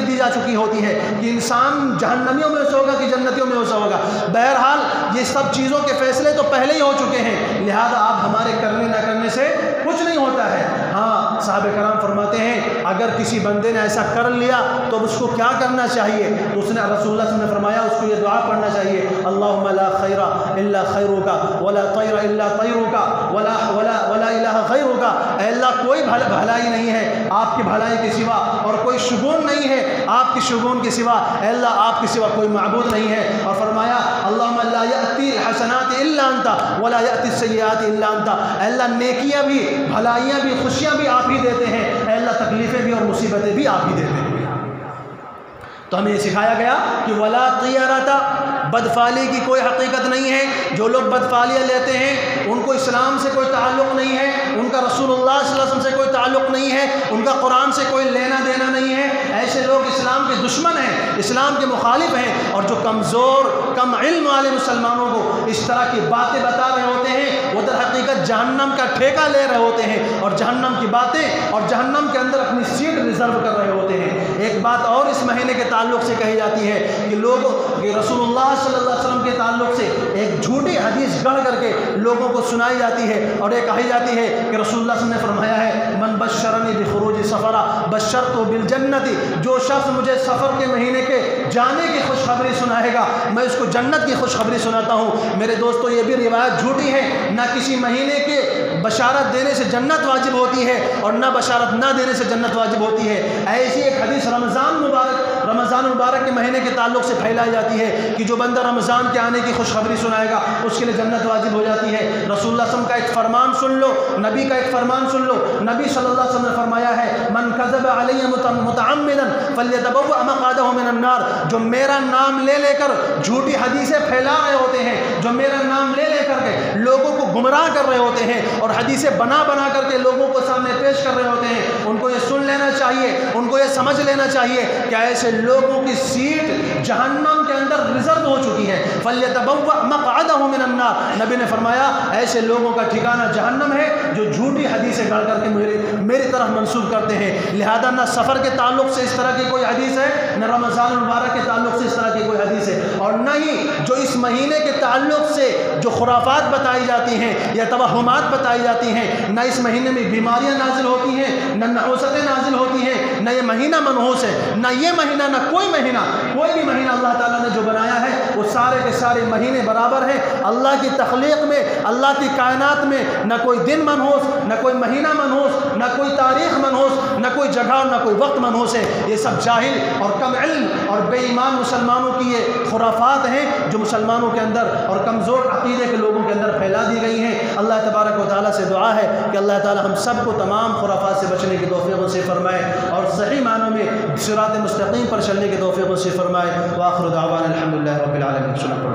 دی جا چکی ہوتی ہے کہ انسان جہنمیوں میں سے ہوگا کہ جنتیوں میں سے ہوگا. بہرحال یہ سب چیزوں کے فیصلے تو پہلے ہی ہو چکے ہیں, لہذا آپ ہمارے کرنے نہ کرنے سے کچھ نہیں ہوتا ہے. ہاں صحابہ کرام فرماتے ہیں اگر کسی بندے نے ایسا کر لیا تو اس کو کیا کرنا چاہیے, تو اس نے رسول اللہ صلی اللہ علیہ وسلم نے فرمایا اس کو یہ دعا پڑھنا چاہیے, اللہم لا خیر الا خیرک ولا طیر الا طیرک ولا الہ غیرک. اے اللہ کوئی بھلائی نہیں ہے آپ کی بھلائی کے سوا, اور کوئی شگون نہیں ہے آپ کی شگون کے سوا. اے اللہ آپ کے سوا کوئی معبود نہیں ہے. اور فرمایا اللہم لا یأتی الحسنات الا انت ولا یأتی السیئات الا انت. اے اللہ نیکیاں بھی, بھلائیاں بھی, خوشیاں بھی آپ ہی دیتے ہیں. اے اللہ تکلیفیں بھی اور مصیبتیں بھی آپ ہی دیتے ہیں. تو ہمیں یہ سکھایا گیا کہ ولا طیرۃ, بدفالی کی کوئی حقیقت نہیں ہے. جو لوگ بدفالیاں لیتے ہیں ان کو اسلام سے کوئی تعلق نہیں ہے, ان کا رسول اللہ صلی اللہ علیہ وسلم سے کوئی تعلق نہیں ہے, ان کا قرآن سے کوئی لینا دینا نہیں ہے. ایسے لوگ اسلام کے دشمن ہیں, اسلام کے مخالف ہیں, اور جو کمزور کم علم والے مسلمانوں کو اس طرح کی باتیں بتا رہے ہوتے ہیں وہ در حقیقت جہنم کا ٹھیکہ لے رہے ہوتے ہیں, اور جہنم کی باتیں اور جہنم کے اندر اپنی سیٹ ریزرو کر رہے ہوتے ہیں. ایک بات اور اس مہینے کے تعلق سے کہی جاتی ہے کہ رسول اللہ صلی اللہ علیہ وسلم کے تعلق سے ایک جھوٹی حدیث گڑھ کر کے لوگوں کو سنائی جاتی ہے, اور یہ کہی جاتی ہے کہ رسول اللہ صلی اللہ علیہ وسلم نے فرمایا ہے من بشرنی بخروج سفرا بشرت بالجنت. جو شخص مجھے سفر کے مہینے کے جانے کی خوشخبری سنائے گا میں اس کو جنت کی خوشخبری سناتا ہوں. میرے دوستو یہ بھی روایت جھوٹی ہے. نہ کسی مہینے کے بشارت دینے سے جنت واجب ہوتی ہے اور نہ بشارت نہ دینے سے جنت واجب ہوتی ہے. ایسی ایک حدیث رمضان المبارک کے مہینے کے تعلق سے پھیلائی جاتی ہے کہ جو بندہ رمضان کے آنے کی خوشخبری سنائے گا اس کے لیے جنت واجب ہو جاتی ہے. رسول اللہ صلی اللہ علیہ وسلم کا ایک فرمان سن لو, نبی کا ایک فرمان سن لو. نبی صلی اللہ علیہ وسلم نے فرمایا ہے من کذب علی متعمدا فلیتبوأ مقعدہ من النار. جو میرا نام لے لے کر جھوٹی حدیثیں پھیلا رہے ہوتے ہیں, جو میرا نام لے لے کر کے لوگوں کو گمراہ کر رہے ہوتے ہیں اور حدیثیں بنا کر کے لوگوں کو سامنے پیش کر رہے ہوتے ہیں, ان کو یہ سن لینا چاہیے, ان کو یہ سمجھ لینا چاہیے کہ ایسے لوگوں کی سیٹ جہنم کے اندر ریزرو ہو چکی ہے. فلیتبوأ مقعدہ من النار. نبی نے فرمایا ایسے لوگوں کا ٹھکانہ جہنم ہے جو جھوٹی حدیثیں گڑھ کر کے میری طرف منسوب کرتے ہیں. لہذا نہ سفر کے تعلق سے اس طرح کی کوئی حدیث ہے, نہ رمضان المبارک کے تعلق سے اس طرح کی کوئی حدیث ہے, اور نہ ہی جو اس مہینے کے تعلق سے جو خرافات بتائی جاتی ہیں یا توہمات بتائی جاتی ہیں. نہ اس مہینے میں بیماریاں نازل ہوتی ہیں, نہ نحوستیں نازل ہوتی ہیں, نہ یہ مہینہ منحوس ہے, نہ یہ مہینہ, نہ کوئی مہینہ, کوئی بھی مہینہ اللہ تعالیٰ نے جو بنایا ہے وہ سارے کے سارے مہینے برابر ہیں. اللہ کی تخلیق میں, اللہ کی کائنات میں نہ کوئی دن منحوس, نہ کوئی مہینہ منحوس, نہ کوئی تاریخ منحوس, نہ کوئی جگہ اور نہ کوئی وقت منحوس ہے. یہ سب جاہل اور کم علم اور بے ایمان مسلمانوں کی یہ خرافات ہیں جو مسلمانوں کے اندر اور کمزور عقیدے کے لوگوں کے اندر پھیلا دی گئی ہیں. اللہ تبارک و تعالیٰ سے دعا ہے کہ اللہ تعالیٰ ہم سب کو تمام خرافات سے بچنے کی توفیق نصیب فرمائے اور صحیح معنوں میں صراط مستقیم پر چلنے کی توفیق نصیب فرمائے. وآخر دعوانا الحمدللہ رب العالمین.